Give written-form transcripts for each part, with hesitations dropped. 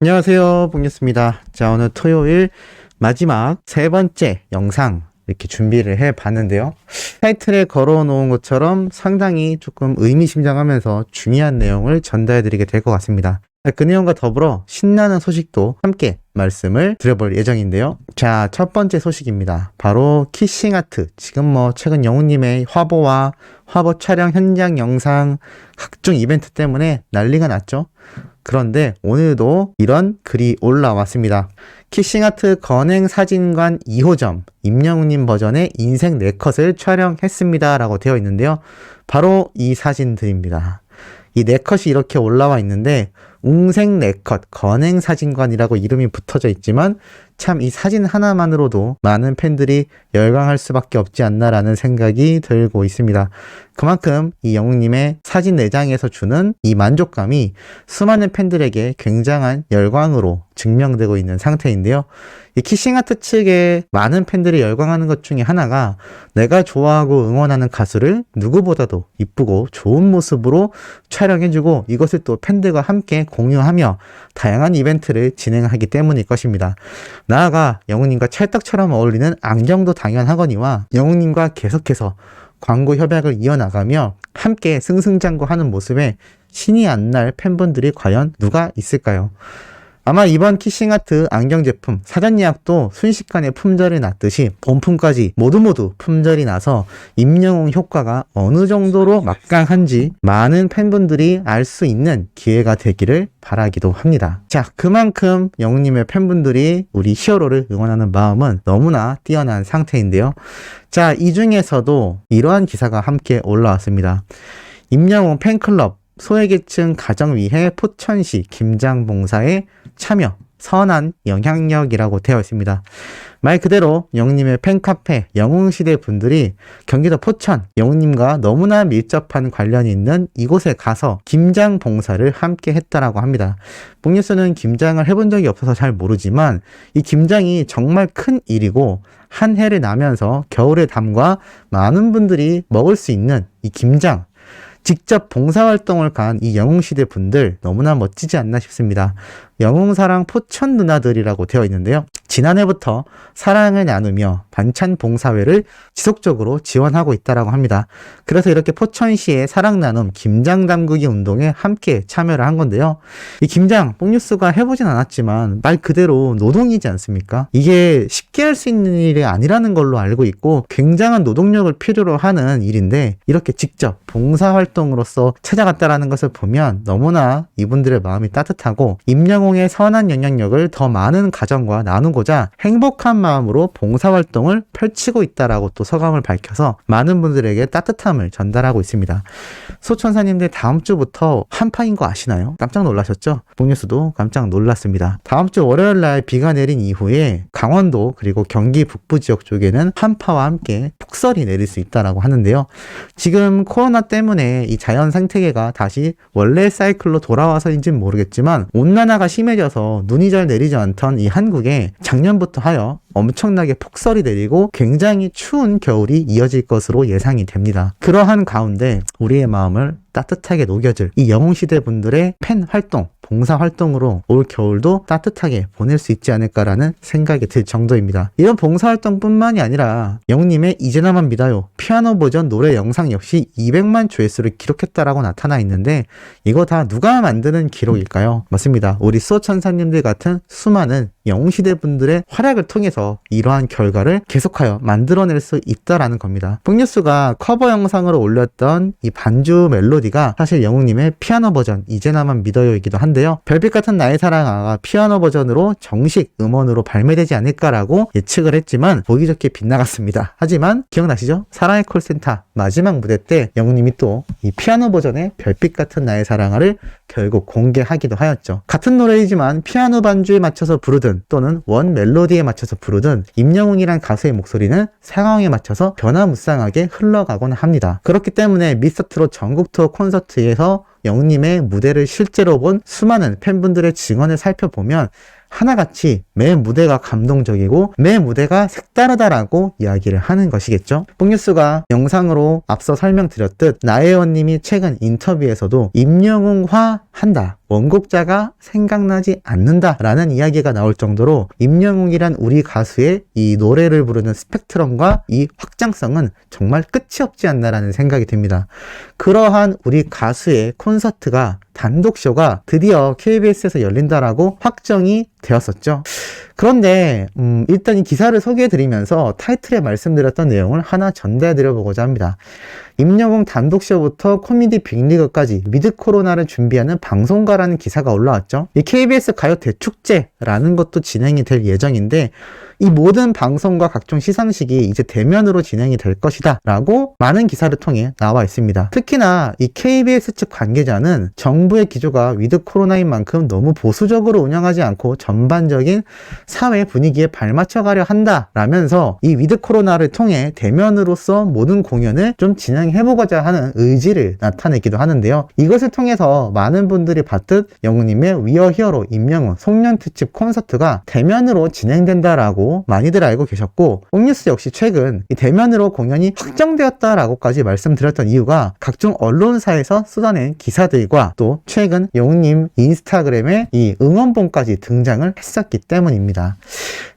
안녕하세요, 봉유스입니다. 자, 오늘 토요일 마지막 세 번째 영상 이렇게 준비를 해 봤는데요. 타이틀에 걸어 놓은 것처럼 상당히 조금 의미심장하면서 중요한 내용을 전달해 드리게 될 것 같습니다. 그 내용과 더불어 신나는 소식도 함께 말씀을 드려볼 예정인데요. 자, 첫 번째 소식입니다. 바로 키싱아트. 지금 최근 영웅님의 화보와 화보 촬영 현장 영상 각종 이벤트 때문에 난리가 났죠. 그런데 오늘도 이런 글이 올라왔습니다. 키싱아트 건행사진관 2호점 임영웅님 버전의 인생 4컷을 촬영했습니다 라고 되어 있는데요. 바로 이 사진들입니다. 이 4컷이 이렇게 올라와 있는데 웅생 4컷 건행사진관이라고 이름이 붙어져 있지만 참 이 사진 하나만으로도 많은 팬들이 열광할 수밖에 없지 않나라는 생각이 들고 있습니다. 그만큼 이 영웅님의 사진 4장에서 주는 이 만족감이 수많은 팬들에게 굉장한 열광으로 증명되고 있는 상태인데요. 이 키싱아트 측에 많은 팬들이 열광하는 것 중에 하나가 내가 좋아하고 응원하는 가수를 누구보다도 이쁘고 좋은 모습으로 촬영해주고 이것을 또 팬들과 함께 공유하며 다양한 이벤트를 진행하기 때문일 것입니다. 나아가 영웅님과 찰떡처럼 어울리는 안경도 당연하거니와 영웅님과 계속해서 광고 협약을 이어나가며 함께 승승장구하는 모습에 신이 안 날 팬분들이 과연 누가 있을까요? 아마 이번 키싱아트 안경 제품 사전 예약도 순식간에 품절이 났듯이 본품까지 모두 품절이 나서 임영웅 효과가 어느 정도로 막강한지 많은 팬분들이 알 수 있는 기회가 되기를 바라기도 합니다. 자, 그만큼 영웅님의 팬분들이 우리 히어로를 응원하는 마음은 너무나 뛰어난 상태인데요. 자, 이 중에서도 이러한 기사가 함께 올라왔습니다. 임영웅 팬클럽 소외계층 가정위해 포천시 김장봉사에 참여, 선한 영향력이라고 되어 있습니다. 말 그대로 영웅님의 팬카페 영웅시대 분들이 경기도 포천 영웅님과 너무나 밀접한 관련이 있는 이곳에 가서 김장 봉사를 함께 했다라고 합니다. 봉뉴스는 김장을 해본 적이 없어서 잘 모르지만 이 김장이 정말 큰 일이고 한 해를 나면서 겨울의 담과 많은 분들이 먹을 수 있는 이 김장 직접 봉사활동을 간 이 영웅시대 분들 너무나 멋지지 않나 싶습니다. 영웅사랑 포천 누나들이라고 되어 있는데요. 지난해부터 사랑을 나누며 반찬 봉사회를 지속적으로 지원하고 있다고 합니다. 그래서 이렇게 포천시의 사랑 나눔 김장 담그기 운동에 함께 참여를 한 건데요. 이 김장 뽕뉴스가 해보진 않았지만 말 그대로 노동이지 않습니까? 이게 쉽게 할 수 있는 일이 아니라는 걸로 알고 있고 굉장한 노동력을 필요로 하는 일인데 이렇게 직접 봉사활동으로서 찾아갔다라는 것을 보면 너무나 이분들의 마음이 따뜻하고 임영웅의 선한 영향력을 더 많은 가정과 나누고자 행복한 마음으로 봉사활동을 펼치고 있다라고 또 소감을 밝혀서 많은 분들에게 따뜻함을 전달하고 있습니다. 소천사님들 다음 주부터 한파인 거 아시나요? 깜짝 놀라셨죠? 봉뉴스도 깜짝 놀랐습니다. 다음 주 월요일 날 비가 내린 이후에 강원도 그리고 경기 북부 지역 쪽에는 한파와 함께 폭설이 내릴 수 있다라고 하는데요. 지금 코로나 때문에 이 자연 생태계가 다시 원래 사이클로 돌아와서인지는 모르겠지만 온난화가 심해져서 눈이 잘 내리지 않던 이 한국에 작년부터 하여 엄청나게 폭설이 내리고 굉장히 추운 겨울이 이어질 것으로 예상이 됩니다. 그러한 가운데 우리의 마음을 따뜻하게 녹여줄 이 영웅시대 분들의 팬 활동, 봉사 활동으로 올 겨울도 따뜻하게 보낼 수 있지 않을까라는 생각이 들 정도입니다. 이런 봉사 활동뿐만이 아니라 영웅님의 이제 나만 믿어요 피아노 버전 노래 영상 역시 200만 조회수를 기록했다라고 나타나 있는데 이거 다 누가 만드는 기록일까요? 맞습니다. 우리 수호천사님들 같은 수많은 영웅시대 분들의 활약을 통해서 이러한 결과를 계속하여 만들어낼 수 있다라는 겁니다. 뽕뉴스가 커버 영상으로 올렸던 이 반주 멜로디가 사실 영웅님의 피아노 버전 이제 나만 믿어요이기도 한데요. 별빛 같은 나의 사랑아가 피아노 버전으로 정식 음원으로 발매되지 않을까라고 예측을 했지만 보기 좋게 빗나갔습니다. 하지만 기억나시죠? 사랑의 콜센터 마지막 무대 때 영웅님이 또 이 피아노 버전의 별빛 같은 나의 사랑아를 결국 공개하기도 하였죠. 같은 노래이지만 피아노 반주에 맞춰서 부르든 또는 원 멜로디에 맞춰서 부르든 임영웅이란 가수의 목소리는 상황에 맞춰서 변화무쌍하게 흘러가곤 합니다. 그렇기 때문에 미스터트롯 전국 투어 콘서트에서 영웅님의 무대를 실제로 본 수많은 팬분들의 증언을 살펴보면 하나같이 매 무대가 감동적이고 매 무대가 색다르다라고 이야기를 하는 것이겠죠. 뽕뉴스가 영상으로 앞서 설명드렸듯 나혜원님이 최근 인터뷰에서도 임영웅화 한다, 원곡자가 생각나지 않는다라는 이야기가 나올 정도로 임영웅이란 우리 가수의 이 노래를 부르는 스펙트럼과 이 확장성은 정말 끝이 없지 않나라는 생각이 듭니다. 그러한 우리 가수의 콘서트가 단독쇼가 드디어 KBS에서 열린다라고 확정이 되었었죠. 그런데 일단 이 기사를 소개해드리면서 타이틀에 말씀드렸던 내용을 하나 전달해드려보고자 합니다. 임영웅 단독쇼부터 코미디 빅리그까지 위드 코로나를 준비하는 방송가라는 기사가 올라왔죠. 이 KBS 가요 대축제라는 것도 진행이 될 예정인데 이 모든 방송과 각종 시상식이 이제 대면으로 진행이 될 것이다 라고 많은 기사를 통해 나와 있습니다. 특히나 이 KBS 측 관계자는 정부의 기조가 위드 코로나인 만큼 너무 보수적으로 운영하지 않고 전반적인 사회 분위기에 발맞춰 가려 한다 라면서 이 위드 코로나를 통해 대면으로서 모든 공연을 좀 진행해보고자 하는 의지를 나타내기도 하는데요. 이것을 통해서 많은 분들이 봤듯 영웅님의 위어 히어로 임영웅 송년 특집 콘서트가 대면으로 진행된다라고 많이들 알고 계셨고, 옥뉴스 역시 최근 이 대면으로 공연이 확정되었다라고까지 말씀드렸던 이유가 각종 언론사에서 쏟아낸 기사들과 또 최근 영웅님 인스타그램에 이 응원봉까지 등장을 했었기 때문입니다.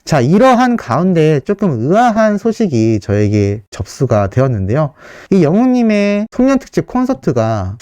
자, 이러한 가운데 조금 의아한 소식이 저에게 접수가 되었는데요. 이 영웅님의 송년특집 콘서트가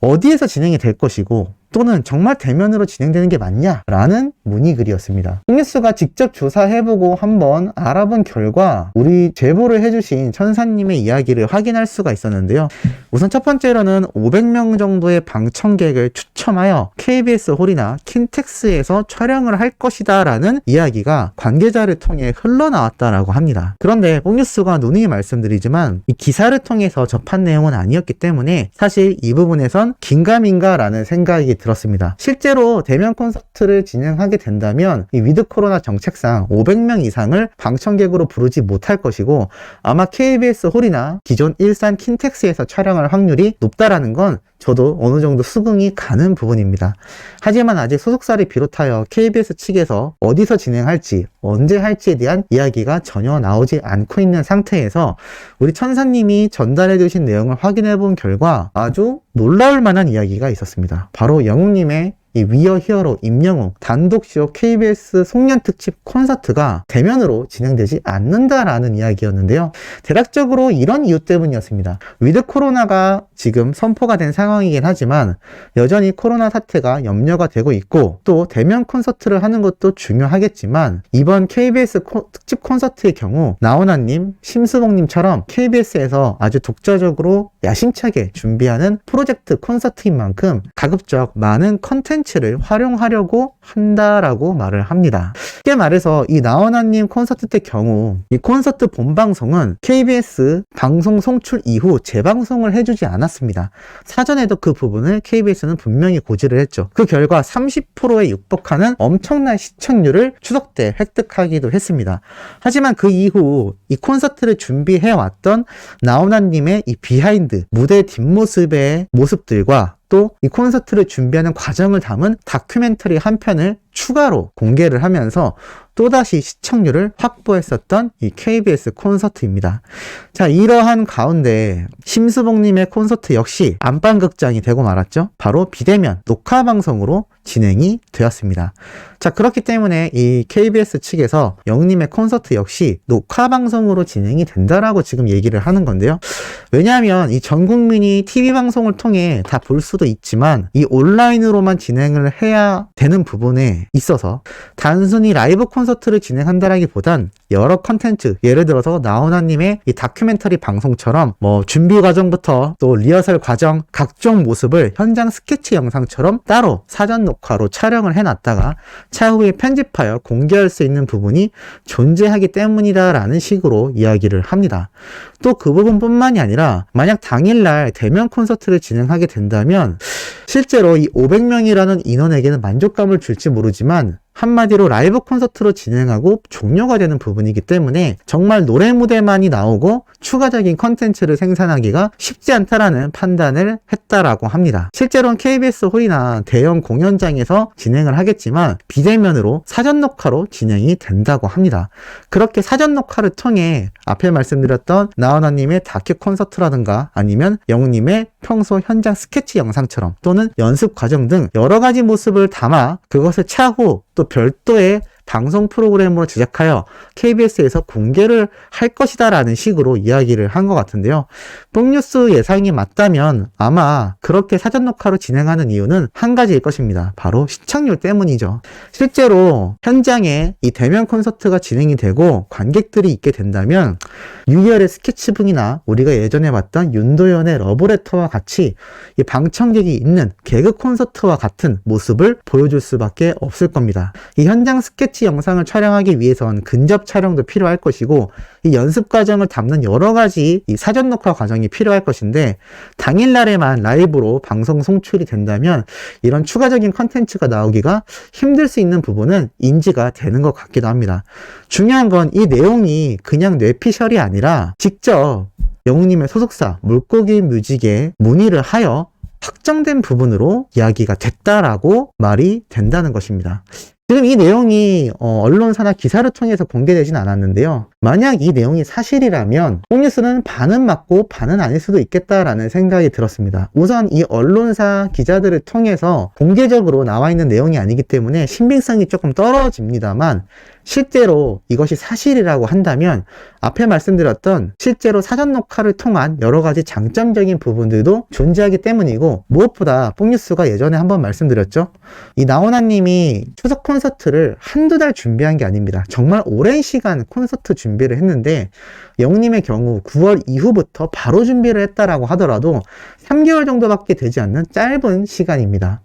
어디에서 진행이 될 것이고 또는 정말 대면으로 진행되는 게 맞냐라는 문의글이었습니다. 옥뉴스가 직접 조사해보고 한번 알아본 결과 우리 제보를 해주신 천사님의 이야기를 확인할 수가 있었는데요. 우선 첫 번째로는 500명 정도의 방청객을 추첨하여 KBS 홀이나 킨텍스에서 촬영을 할 것이다 라는 이야기가 관계자를 통해 흘러나왔다라고 합니다. 그런데 옥뉴스가 누누이 말씀드리지만 이 기사를 통해서 접한 내용은 아니었기 때문에 사실 이 부분에선 긴가민가라는 생각이 들었습니다. 실제로 대면 콘서트를 진행하게 된다면 이 위드 코로나 정책상 500명 이상을 방청객으로 부르지 못할 것이고 아마 KBS 홀이나 기존 일산 킨텍스에서 촬영할 확률이 높다라는 건 저도 어느 정도 수긍이 가는 부분입니다. 하지만 아직 소속사를 비롯하여 KBS 측에서 어디서 진행할지 언제 할지에 대한 이야기가 전혀 나오지 않고 있는 상태에서 우리 천사님이 전달해 주신 내용을 확인해 본 결과 아주 놀라울 만한 이야기가 있었습니다. 바로 영웅님의 이 위어 히어로 임영웅 단독쇼 KBS 송년특집 콘서트가 대면으로 진행되지 않는다라는 이야기였는데요. 대략적으로 이런 이유 때문이었습니다. 위드 코로나가 지금 선포가 된 상황이긴 하지만 여전히 코로나 사태가 염려가 되고 있고 또 대면 콘서트를 하는 것도 중요하겠지만 이번 KBS 특집 콘서트의 경우 나훈아님, 심수봉님처럼 KBS에서 아주 독자적으로 야심차게 준비하는 프로젝트 콘서트인 만큼 가급적 많은 컨텐츠를 활용하려고 한다라고 말을 합니다. 쉽게 말해서 이 나훈아님 콘서트 때 경우 이 콘서트 본방송은 KBS 방송 송출 이후 재방송을 해주지 않았습니다. 사전에도 그 부분을 KBS는 분명히 고지를 했죠. 그 결과 30%에 육박하는 엄청난 시청률을 추석 때 획득하기도 했습니다. 하지만 그 이후 이 콘서트를 준비해왔던 나훈아님의 이 비하인드 무대 뒷모습의 모습들과 또 이 콘서트를 준비하는 과정을 담은 다큐멘터리 한 편을 추가로 공개를 하면서 또다시 시청률을 확보했었던 이 KBS 콘서트입니다. 자, 이러한 가운데 심수봉님의 콘서트 역시 안방극장이 되고 말았죠. 바로 비대면 녹화방송으로 진행이 되었습니다. 자, 그렇기 때문에 이 KBS 측에서 영웅님의 콘서트 역시 녹화방송으로 진행이 된다라고 지금 얘기를 하는 건데요. 왜냐하면 이 전 국민이 TV방송을 통해 다 볼 수도 있지만 이 온라인으로만 진행을 해야 되는 부분에 있어서 단순히 라이브 콘서트를 진행한다라기보단 여러 컨텐츠, 예를 들어서 나훈아님의 이 다큐멘터리 방송처럼 뭐 준비 과정부터 또 리허설 과정 각종 모습을 현장 스케치 영상처럼 따로 사전 녹화로 촬영을 해놨다가 차후에 편집하여 공개할 수 있는 부분이 존재하기 때문이다라는 식으로 이야기를 합니다. 또 그 부분뿐만이 아니라 만약 당일날 대면 콘서트를 진행하게 된다면 실제로 이 500명이라는 인원에게는 만족감을 줄지 모르지만 한마디로 라이브 콘서트로 진행하고 종료가 되는 부분이기 때문에 정말 노래 무대만이 나오고 추가적인 컨텐츠를 생산하기가 쉽지 않다라는 판단을 했다라고 합니다. 실제로는 KBS 홀이나 대형 공연장에서 진행을 하겠지만 비대면으로 사전 녹화로 진행이 된다고 합니다. 그렇게 사전 녹화를 통해 앞에 말씀드렸던 나훈아님의 다큐 콘서트라든가 아니면 영웅님의 평소 현장 스케치 영상처럼 또는 연습 과정 등 여러 가지 모습을 담아 그것을 차후 또 별도의 방송 프로그램으로 제작하여 KBS에서 공개를 할 것이다 라는 식으로 이야기를 한 것 같은데요. 뽕뉴스 예상이 맞다면 아마 그렇게 사전 녹화로 진행하는 이유는 한 가지일 것입니다. 바로 시청률 때문이죠. 실제로 현장에 이 대면 콘서트가 진행이 되고 관객들이 있게 된다면 유희열의 스케치북이나 우리가 예전에 봤던 윤도현의 러브레터와 같이 이 방청객이 있는 개그 콘서트와 같은 모습을 보여줄 수밖에 없을 겁니다. 이 현장 스케치 영상을 촬영하기 위해선 근접 촬영도 필요할 것이고 이 연습 과정을 담는 여러 가지 이 사전 녹화 과정이 필요할 것인데 당일날에만 라이브로 방송 송출이 된다면 이런 추가적인 컨텐츠가 나오기가 힘들 수 있는 부분은 인지가 되는 것 같기도 합니다. 중요한 건 이 내용이 그냥 뇌피셜이 아니라 직접 영웅님의 소속사 물고기 뮤직에 문의를 하여 확정된 부분으로 이야기가 됐다라고 말이 된다는 것입니다. 지금 이 내용이 언론사나 기사를 통해서 공개되진 않았는데요. 만약 이 내용이 사실이라면 뽕뉴스는 반은 맞고 반은 아닐 수도 있겠다라는 생각이 들었습니다. 우선 이 언론사 기자들을 통해서 공개적으로 나와 있는 내용이 아니기 때문에 신빙성이 조금 떨어집니다만 실제로 이것이 사실이라고 한다면 앞에 말씀드렸던 실제로 사전 녹화를 통한 여러 가지 장점적인 부분들도 존재하기 때문이고 무엇보다 뽕뉴스가 예전에 한번 말씀드렸죠. 이 나훈아님이 추석 콘서트를 한두 달 준비한 게 아닙니다. 정말 오랜 시간 콘서트 준비를 했는데 영웅님의 경우 9월 이후부터 바로 준비를 했다라고 하더라도 3개월 정도밖에 되지 않는 짧은 시간입니다.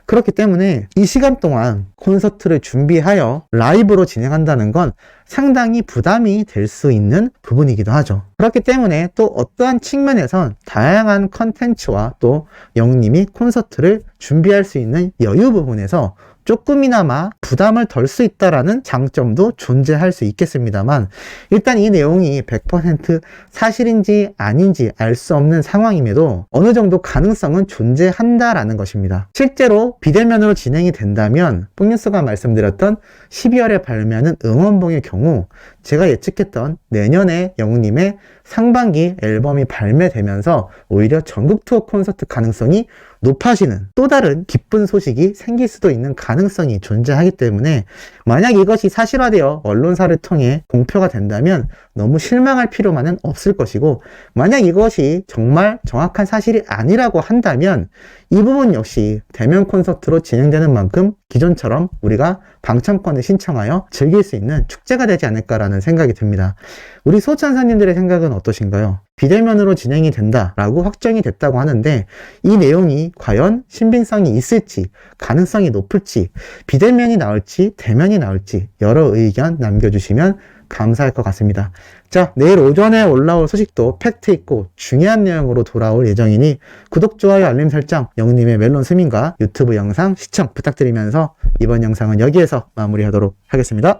그렇기 때문에 이 시간 동안 콘서트를 준비하여 라이브로 진행한다는 건 상당히 부담이 될 수 있는 부분이기도 하죠. 그렇기 때문에 또 어떠한 측면에선 다양한 컨텐츠와 또 영웅님이 콘서트를 준비할 수 있는 여유 부분에서 조금이나마 부담을 덜 수 있다라는 장점도 존재할 수 있겠습니다만 일단 이 내용이 100% 사실인지 아닌지 알 수 없는 상황임에도 어느 정도 가능성은 존재한다라는 것입니다. 실제로 비대면으로 진행이 된다면 뽕뉴스가 말씀드렸던 12월에 발매하는 응원봉의 경우 제가 예측했던 내년에 영웅님의 상반기 앨범이 발매되면서 오히려 전국 투어 콘서트 가능성이 높아지는 또 다른 기쁜 소식이 생길 수도 있는 가능성이 존재하기 때문에 만약 이것이 사실화되어 언론사를 통해 공표가 된다면 너무 실망할 필요만은 없을 것이고 만약 이것이 정말 정확한 사실이 아니라고 한다면 이 부분 역시 대면 콘서트로 진행되는 만큼 기존처럼 우리가 방청권을 신청하여 즐길 수 있는 축제가 되지 않을까라는 생각이 듭니다. 우리 소천사님들의 생각은 어떠신가요? 비대면으로 진행이 된다라고 확정이 됐다고 하는데 이 내용이 과연 신빙성이 있을지 가능성이 높을지 비대면이 나올지 대면이 나올지 여러 의견 남겨주시면 감사할 것 같습니다. 자, 내일 오전에 올라올 소식도 팩트 있고 중요한 내용으로 돌아올 예정이니 구독, 좋아요, 알림 설정, 영웅님의 멜론 스밍과 유튜브 영상 시청 부탁드리면서 이번 영상은 여기에서 마무리하도록 하겠습니다.